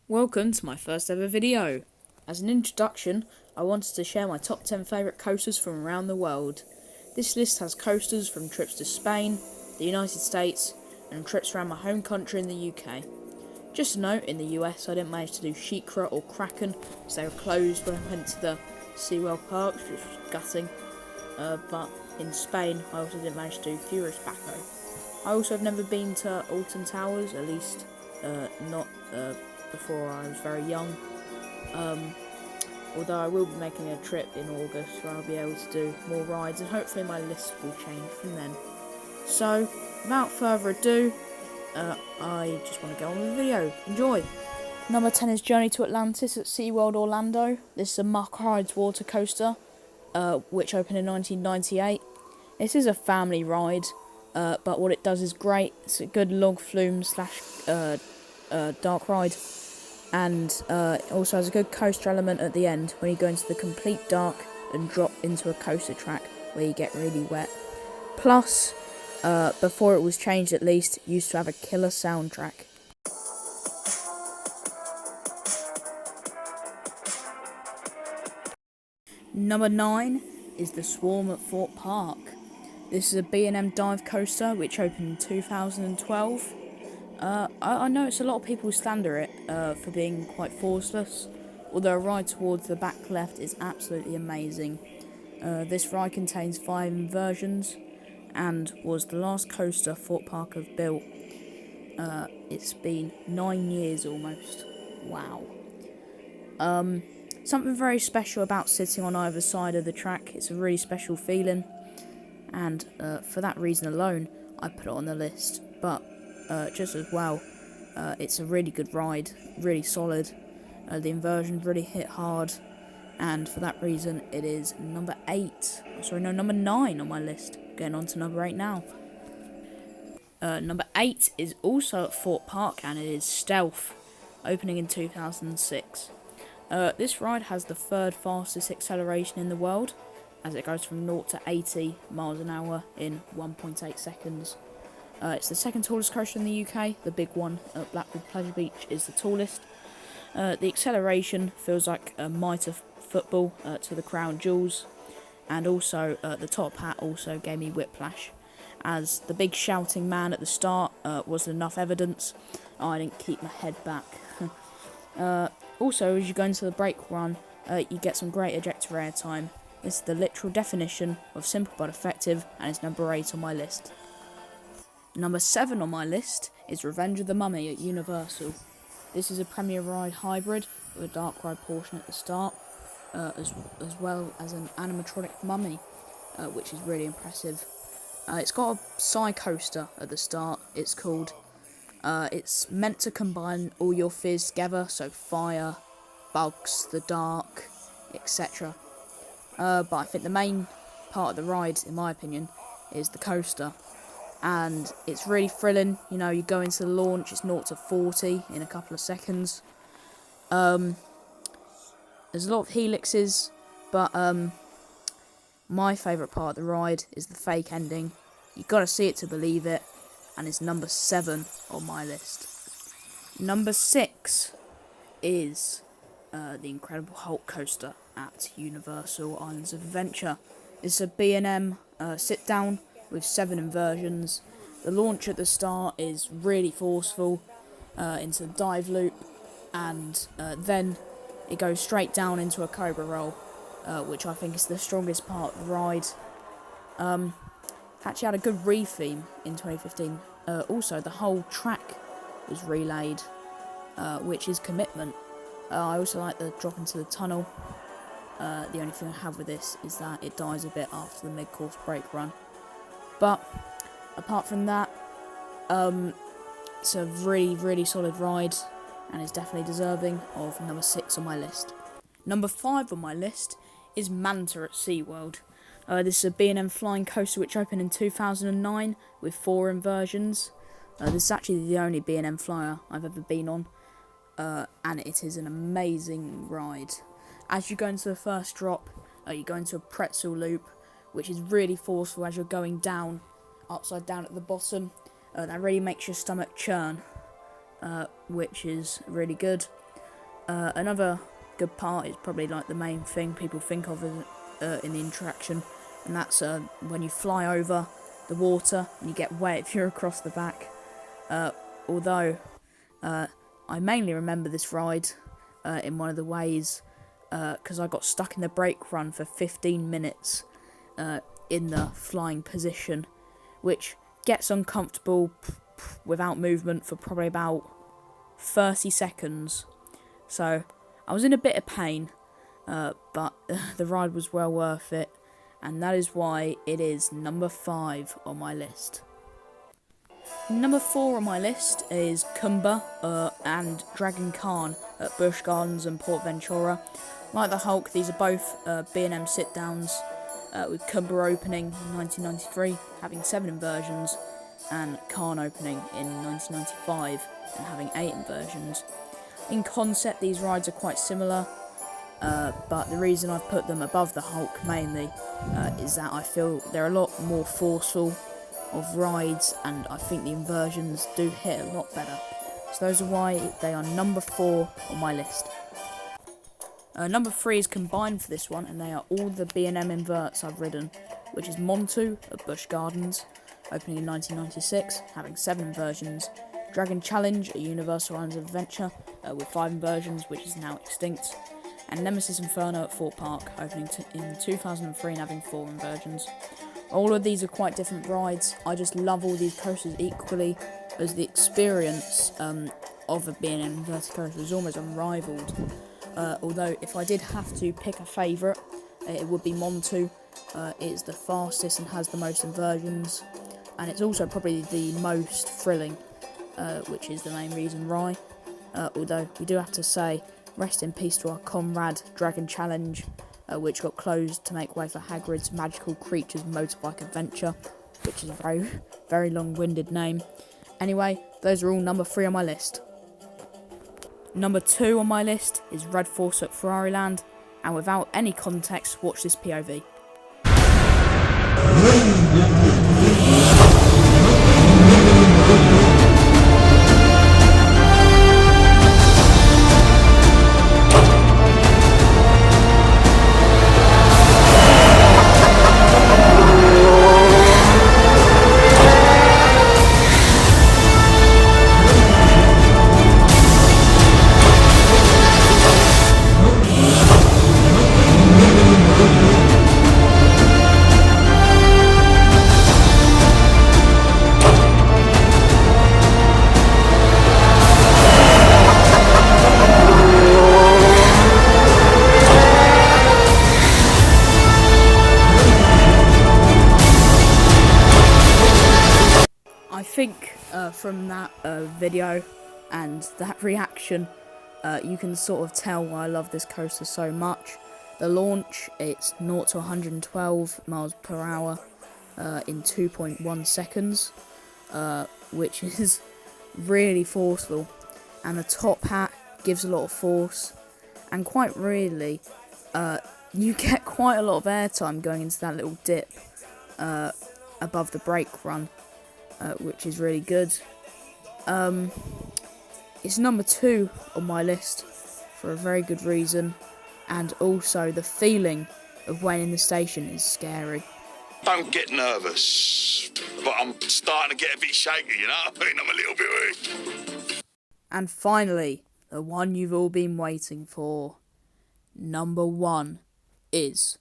Welcome to my first ever video. As an introduction, I wanted to share my top 10 favourite coasters from around the world. This list has coasters from trips to Spain, the United States, and trips around my home country in the UK. Just a note, in the US I didn't manage to do Shikra or Kraken, as they were closed when I went to the SeaWorld parks, which was gutting. But in Spain I also didn't manage to do Furious Baco. I also have never been to Alton Towers, at least not before I was very young. Although I will be making a trip in August where I'll be able to do more rides, and hopefully my list will change from then. So, without further ado, I just want to get on with the video. Enjoy! Number 10 is Journey to Atlantis at SeaWorld Orlando. This is a Muck Rides water coaster, which opened in 1998. This is a family ride, but what it does is great. It's a good log flume slash dark ride. And it also has a good coaster element at the end when you go into the complete dark and drop into a coaster track where you get really wet. Plus, before it was changed at least, it used to have a killer soundtrack. Number 9 is the Swarm at Fort Park. This is a B&M dive coaster which opened in 2012. I know it's a lot of people slander it for being quite forceless, although a ride towards the back left is absolutely amazing. This ride contains 5 inversions and was the last coaster Fort Park have built. It's been 9 years almost. Wow. Something very special about sitting on either side of the track. It's a really special feeling, and for that reason alone I put it on the list. But just as well, it's a really good ride, really solid. The inversions really hit hard, and for that reason it is number 9 on my list. Getting on to number 8 now. Number 8 is also at Fort Park, and it is Stealth, opening in 2006. This ride has the 3rd fastest acceleration in the world, as it goes from 0 to 80 miles an hour in 1.8 seconds. It's the 2nd tallest coaster in the UK. The big one at Blackpool Pleasure Beach is the tallest. The acceleration feels like a mitre football to the crown jewels, and also the top hat also gave me whiplash, as the big shouting man at the start wasn't enough evidence. I didn't keep my head back. Also, as you go into the brake run, you get some great ejector air time. This is the literal definition of simple but effective, and it's number 8 on my list. Number 7 on my list is Revenge of the Mummy at Universal. This is a premier ride hybrid with a dark ride portion at the start, as well as an animatronic mummy, which is really impressive. It's got a side coaster at the start. It's meant to combine all your fears together, so fire, bugs, the dark, etc. But I think the main part of the ride, in my opinion, is the coaster. And it's really thrilling. You know, you go into the launch, it's 0 to 40 in a couple of seconds. There's a lot of helixes, but my favourite part of the ride is the fake ending. You've got to see it to believe it, and it's number 7 on my list. Number 6 is the Incredible Hulk coaster at Universal Islands of Adventure. It's a B&M sit down with 7 inversions. The launch at the start is really forceful into the dive loop, and then it goes straight down into a cobra roll, which I think is the strongest part of the ride. Actually had a good re-theme in 2015. Also, the whole track was relayed, which is commitment. I also like the drop into the tunnel. The only thing I have with this is that it dies a bit after the mid-course brake run. But apart from that, it's a really, really solid ride, and it's definitely deserving of number 6 on my list. Number 5 on my list is Manta at SeaWorld. This is a B&M flying coaster which opened in 2009 with 4 inversions. This is actually the only B&M flyer I've ever been on, and it is an amazing ride. As you go into the first drop, you go into a pretzel loop, which is really forceful as you're going down, upside down at the bottom. That really makes your stomach churn, which is really good. Another good part is probably like the main thing people think of in the interaction, and that's when you fly over the water and you get wet if you're across the back. Although I mainly remember this ride in one of the ways because I got stuck in the brake run for 15 minutes in the flying position, which gets uncomfortable without movement for probably about 30 seconds. So I was in a bit of pain, but the ride was well worth it, and that is why it is number 5 on my list. Number 4 on my list is Umber and Dragonkhan at Busch Gardens and Port Ventura. Like the Hulk, these are both B&M sit-downs, with Umber opening in 1993, having 7 inversions, and Khan opening in 1995 and having 8 inversions. In concept, these rides are quite similar, but the reason I've put them above the Hulk mainly is that I feel they're a lot more forceful of rides, and I think the inversions do hit a lot better. So those are why they are number 4 on my list. Number 3 is combined for this one, and they are all the B&M inverts I've ridden, which is Manta at Busch Gardens, opening in 1996, having 7 inversions. Dragon Challenge at Universal Islands of Adventure, with 5 inversions, which is now extinct. And Nemesis Inferno at Fort Park, opening in 2003 and having 4 inversions. All of these are quite different rides. I just love all these coasters equally, as the experience of a B&M inverted coaster is almost unrivaled. Although, if I did have to pick a favourite, it would be Montu. It's the fastest and has the most inversions, and it's also probably the most thrilling, which is the main reason why. Although, we do have to say, rest in peace to our comrade, Dragon Challenge, which got closed to make way for Hagrid's Magical Creatures Motorbike Adventure, which is a very, very long-winded name. Anyway, those are all number 3 on my list. Number 2 on my list is Red Force at Ferrariland, and without any context, watch this POV. I think from that video and that reaction, you can sort of tell why I love this coaster so much. The launch, it's 0 to 112 miles per hour in 2.1 seconds, which is really forceful. And the top hat gives a lot of force, and quite really, you get quite a lot of airtime going into that little dip above the brake run. Which is really good. It's number 2 on my list for a very good reason, and also the feeling of when in the station is scary. Don't get nervous, but I'm starting to get a bit shaky, you know? I mean, I'm a little bit weak. And finally, the one you've all been waiting for. Number 1 is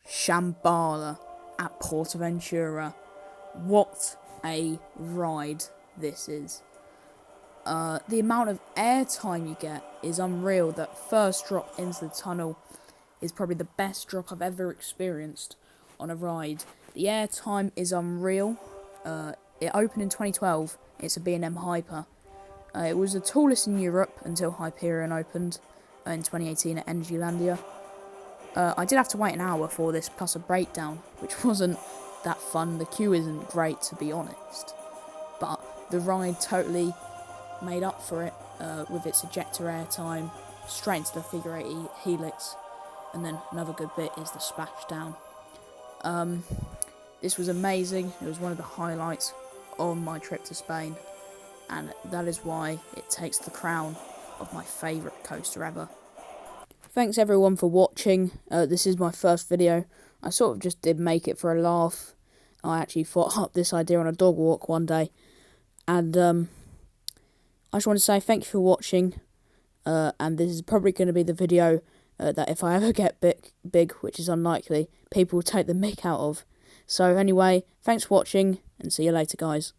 Shambala at Portaventura. What a ride this is. The amount of airtime you get is unreal. That first drop into the tunnel is probably the best drop I've ever experienced on a ride. The airtime is unreal. It opened in 2012. It's a B&M Hyper. It was the tallest in Europe until Hyperion opened in 2018 at Energylandia. I did have to wait an hour for this, plus a breakdown, which wasn't that fun. The queue isn't great, to be honest, but the ride totally made up for it with its ejector airtime, straight into the figure 8 helix, and then another good bit is the splashdown. This was amazing. It was one of the highlights on my trip to Spain, and that is why it takes the crown of my favourite coaster ever. Thanks everyone for watching. This is my first video. I sort of just did make it for a laugh. I actually thought up this idea on a dog walk one day. And I just want to say thank you for watching. And this is probably going to be the video that if I ever get big, which is unlikely, people will take the mick out of. So anyway, thanks for watching, and see you later, guys.